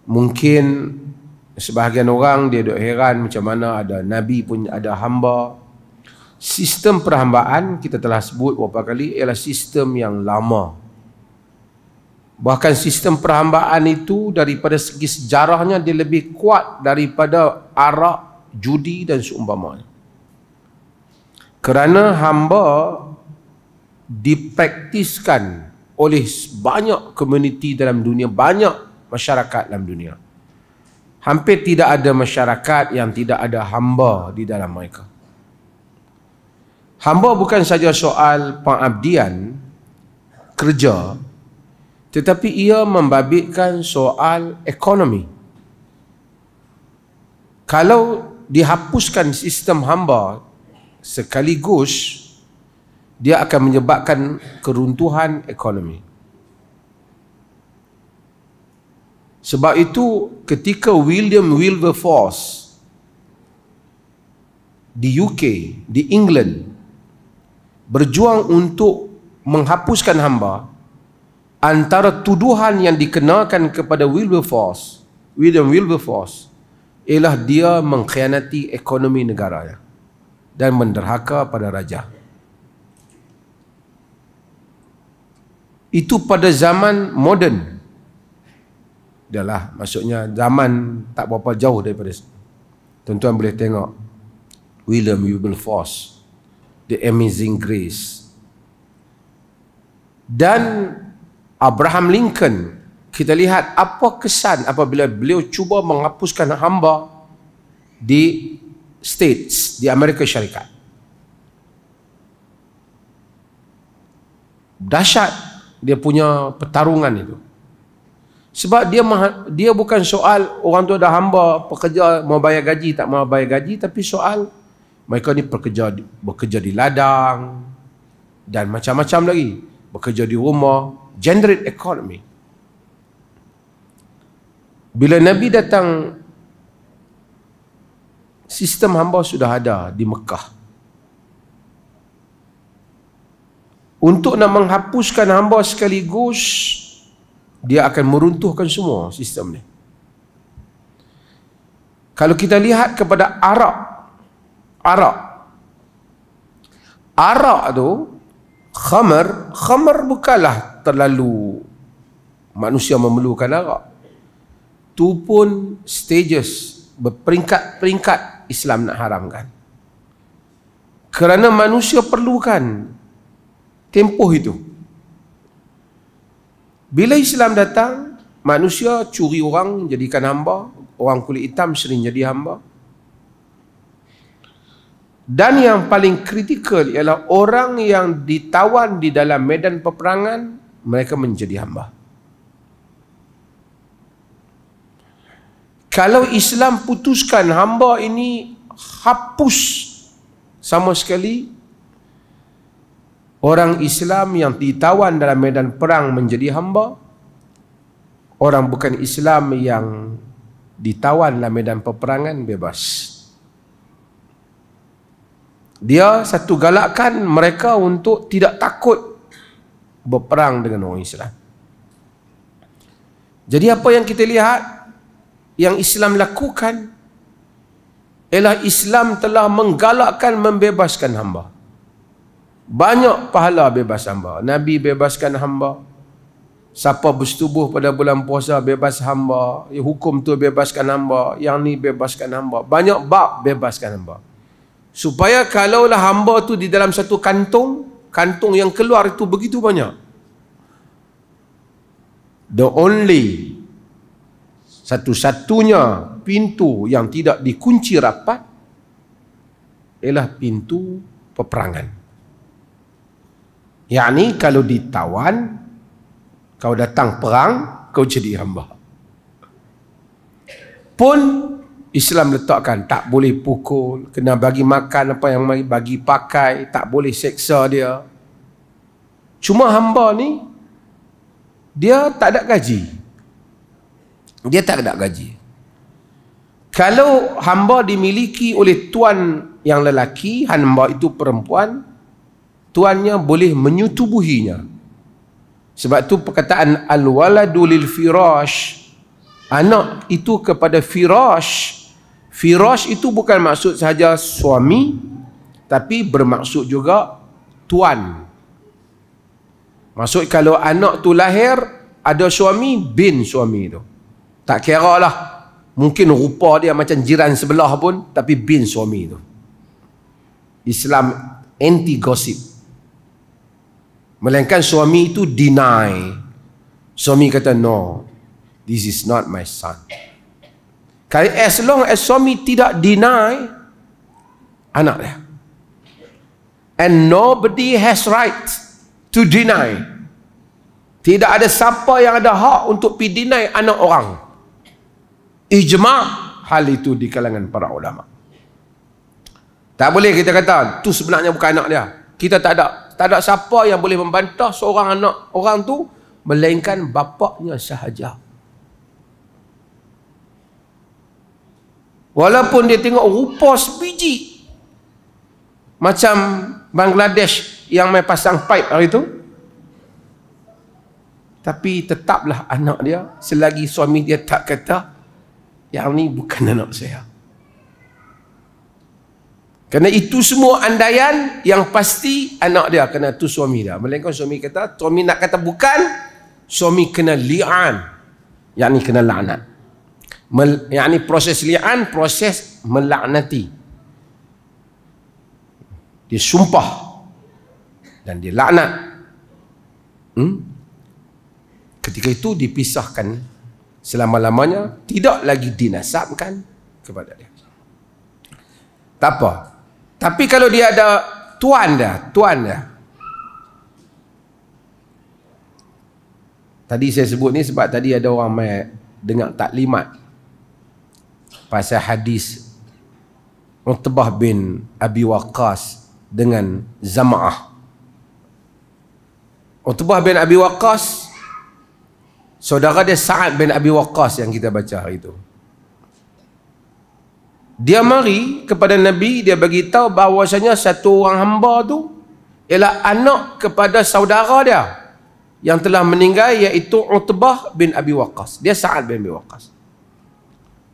Mungkin sebahagian orang dia duk heran macam mana ada Nabi pun ada hamba. Sistem perhambaan kita telah sebut beberapa kali ialah sistem yang lama. Bahkan sistem perhambaan itu daripada segi sejarahnya dia lebih kuat daripada arak, judi dan seumpamanya. Kerana hamba dipraktiskan oleh banyak komuniti dalam dunia, banyak masyarakat dalam dunia. Hampir tidak ada masyarakat yang tidak ada hamba di dalam mereka. Hamba bukan saja soal pengabdian, kerja, tetapi ia membabitkan soal ekonomi. Kalau dihapuskan sistem hamba sekaligus, dia akan menyebabkan keruntuhan ekonomi. Sebab itu ketika William Wilberforce di UK, di England, berjuang untuk menghapuskan hamba, antara tuduhan yang dikenakan kepada William Wilberforce ialah dia mengkhianati ekonomi negaranya dan menderhaka pada raja. Itu pada zaman moden. Adalah maksudnya zaman tak berapa jauh daripada. Tuan-tuan boleh tengok William Wilberforce, The Amazing Grace. Dan Abraham Lincoln, kita lihat apa kesan apabila beliau cuba menghapuskan hamba di States, di Amerika Syarikat. Dahsyat dia punya pertarungan itu. Sebab dia bukan soal orang tu ada hamba, pekerja mau bayar gaji tak mau bayar gaji, tapi soal mereka ni bekerja di ladang dan macam-macam lagi, bekerja di rumah, generate economy. Bila Nabi datang, sistem hamba sudah ada di Mekah. Untuk nak menghapuskan hamba sekaligus, dia akan meruntuhkan semua sistem ni. Kalau kita lihat kepada Arak tu, khamar bukanlah terlalu manusia memerlukan arak. Tu pun stages, berperingkat-peringkat Islam nak haramkan. Kerana manusia perlukan tempoh itu. Bila Islam datang, manusia curi orang jadikan hamba, orang kulit hitam sering jadi hamba. Dan yang paling kritikal ialah orang yang ditawan di dalam medan peperangan, mereka menjadi hamba. Kalau Islam putuskan hamba ini hapus sama sekali, orang Islam yang ditawan dalam medan perang menjadi hamba, orang bukan Islam yang ditawan dalam medan peperangan bebas. Dia satu galakkan mereka untuk tidak takut berperang dengan orang Islam. Jadi apa yang kita lihat, yang Islam lakukan ialah Islam telah menggalakkan membebaskan hamba. Banyak pahala bebas hamba. Nabi bebaskan hamba. Siapa bersetubuh pada bulan puasa bebas hamba. Hukum tu bebaskan hamba. Yang ni bebaskan hamba. Banyak bab bebaskan hamba. Supaya kalaulah hamba tu di dalam satu kantung, kantung yang keluar itu begitu banyak. The only, satu-satunya pintu yang tidak dikunci rapat ialah pintu peperangan. Yakni kalau ditawan, kau datang perang, kau jadi hamba. Pun Islam letakkan tak boleh pukul, kena bagi makan apa yang bagi pakai, tak boleh seksa dia. Cuma hamba ni dia tak ada gaji. Dia tak ada gaji. Kalau hamba dimiliki oleh tuan yang lelaki, hamba itu perempuan, tuannya boleh menyutubuhinya. Sebab tu perkataan al-waladu lil firash, anak itu kepada firash. Firash itu bukan maksud sahaja suami, tapi bermaksud juga tuan. Maksud kalau anak tu lahir ada suami, bin suami tu. Tak kira lah, mungkin rupa dia macam jiran sebelah pun, tapi bin suami tu. Islam anti gossip. Melainkan suami itu deny. Suami kata no, this is not my son. As long as suami tidak deny anak dia, and nobody has right to deny. Tidak ada siapa yang ada hak untuk pergi deny anak orang. Ijma' hal itu di kalangan para ulama. Tak boleh kita kata tu sebenarnya bukan anak dia. Kita tak ada siapa yang boleh membantah seorang anak orang tu melainkan bapaknya sahaja. Walaupun dia tengok rupa sebiji macam Bangladesh yang main pasang pipe hari tu, tapi tetaplah anak dia selagi suami dia tak kata yang ni bukan anak saya. Kerana itu semua andaian, yang pasti anak dia kena tu suami dia. Melainkan suami kata, suami nak kata bukan, suami kena li'an, yakni kena laknat. Yakni proses li'an, proses melaknati. Dia sumpah dan dia laknat. Ketika itu dipisahkan selama-lamanya, tidak lagi dinasabkan kepada dia. Tak apa. Tapi kalau dia ada tuan dia. Tadi saya sebut ni sebab tadi ada orang mai dengar taklimat pasal hadis Utbah bin Abi Waqqas dengan Zam'ah. Utbah bin Abi Waqqas, saudara dia Sa'ad bin Abi Waqqas yang kita baca hari itu. Dia mari kepada Nabi, dia bagi tahu bahawasanya satu orang hamba tu ialah anak kepada saudara dia yang telah meninggal, iaitu Utbah bin Abi Waqqas. Dia Sa'ad bin Abi Waqqas.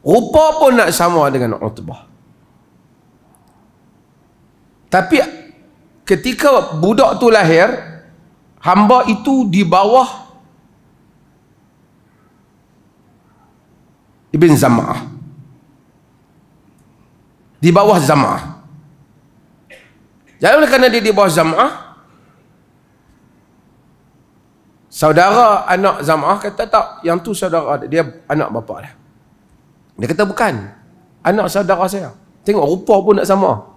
Rupa pun nak sama dengan Utbah. Tapi ketika budak tu lahir, hamba itu di bawah Ibn Zam'ah. Di bawah Zam'ah. Jadi oleh kerana dia di bawah Zam'ah, saudara anak Zam'ah kata tak, yang tu saudara dia, anak bapa dia. Dia kata bukan, anak saudara saya. Tengok rupa pun nak sama.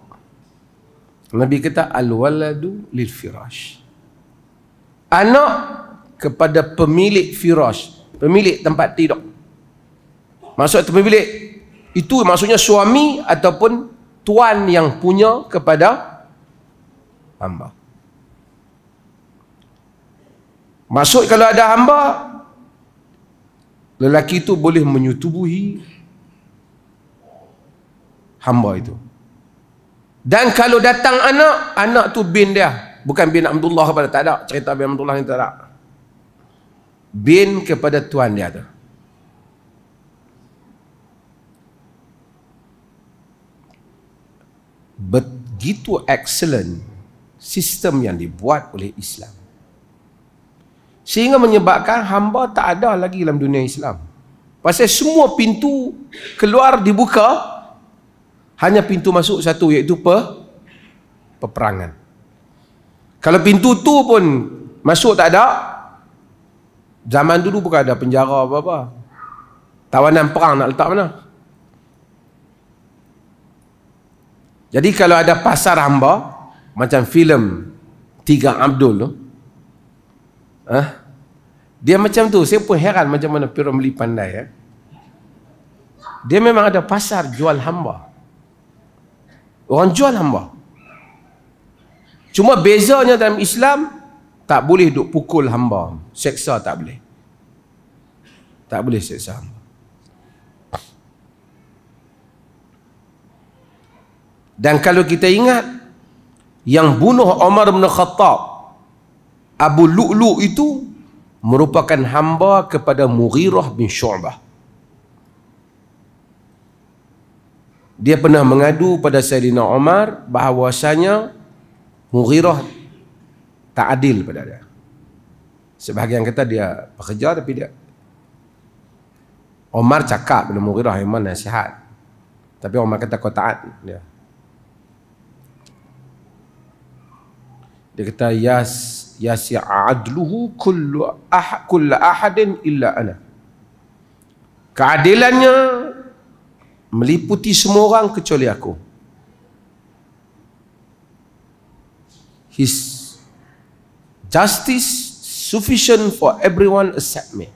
Nabi kata al-waladu lil firash. Anak kepada pemilik firash, pemilik tempat tidur. Maksud pemilik itu maksudnya suami ataupun tuan yang punya kepada hamba. Maksud kalau ada hamba, lelaki itu boleh menyetubuhi hamba itu. Dan kalau datang anak tu bin dia, bukan bin Abdullah kepada, tak ada cerita bin Abdullah ni, tak ada. Bin kepada tuan dia tu. Begitu excellent sistem yang dibuat oleh Islam, sehingga menyebabkan hamba tak ada lagi dalam dunia Islam. Pasal semua pintu keluar dibuka, hanya pintu masuk satu, iaitu peperangan. Kalau pintu tu pun masuk tak ada, zaman dulu bukan ada penjara apa-apa, tawanan perang nak letak mana. Jadi kalau ada pasar hamba, macam filem Tiga Abdul tu, dia macam tu. Saya pun heran macam mana Piramli pandai. Dia memang ada pasar jual hamba. Orang jual hamba. Cuma bezanya dalam Islam, tak boleh duk pukul hamba, seksa tak boleh. Tak boleh seksa hamba. Dan kalau kita ingat, yang bunuh Umar bin Khattab, Abu Lu'lu' itu merupakan hamba kepada Mughirah bin Syu'bah. Dia pernah mengadu pada Sayyidina Umar bahawasanya Mughirah tak adil pada dia. Sebahagian kata dia bekerja, tapi dia Umar cakap pada Mughirah memang nasihat, tapi Umar kata kau taat dia. Dia kata yasi'adluhu kullu ahadin illa ana. Keadilannya meliputi semua orang kecuali aku. His justice sufficient for everyone except me.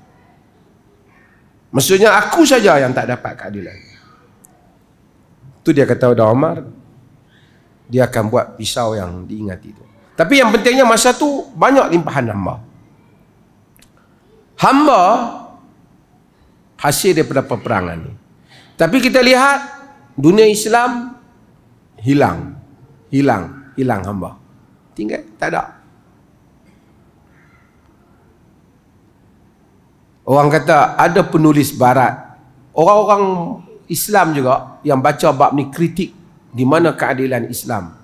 Maksudnya aku saja yang tak dapat keadilan. Itu dia kata pada Umar, dia akan buat pisau yang diingati itu. Tapi yang pentingnya masa tu banyak limpahan hamba. Hamba hasil daripada peperangan ni. Tapi kita lihat dunia Islam hilang hamba. Tinggal tak ada. Orang kata ada penulis barat, orang-orang Islam juga yang baca bab ni kritik di mana keadilan Islam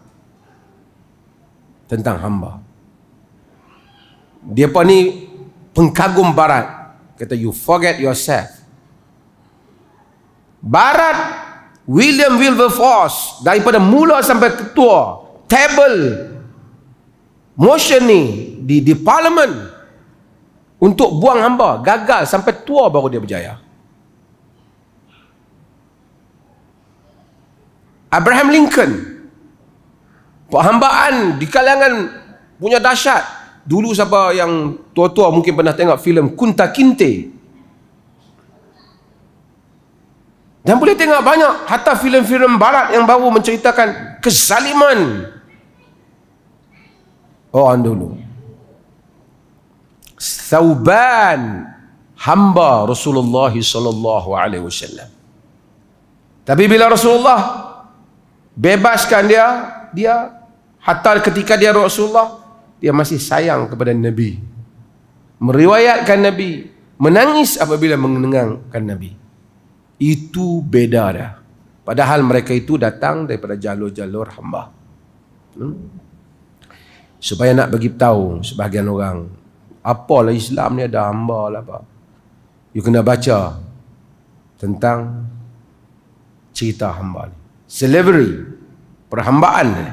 tentang hamba. Dia pun ni pengkagum barat, kata you forget yourself. Barat, William Wilberforce, daripada mula sampai ketua table motion ni di parlimen untuk buang hamba, gagal sampai tua baru dia berjaya. Abraham Lincoln, perhambaan di kalangan punya dahsyat. Dulu siapa yang tua-tua mungkin pernah tengok filem Kunta Kinte. Dan boleh tengok banyak, hatta filem-filem barat yang baru menceritakan kezaliman orang dulu. Thauban, hamba Rasulullah sallallahu alaihi wasallam. Tapi bila Rasulullah bebaskan dia hatta ketika dia Rasulullah, dia masih sayang kepada Nabi, meriwayatkan Nabi, menangis apabila mengenangkan Nabi. Itu beda dah. Padahal mereka itu datang daripada jalur-jalur hamba. Supaya nak bagi tahu sebahagian orang, apalah Islam ni ada hamba lah apa. You kena baca tentang cerita hamba ni. Slavery, perhambaan ni.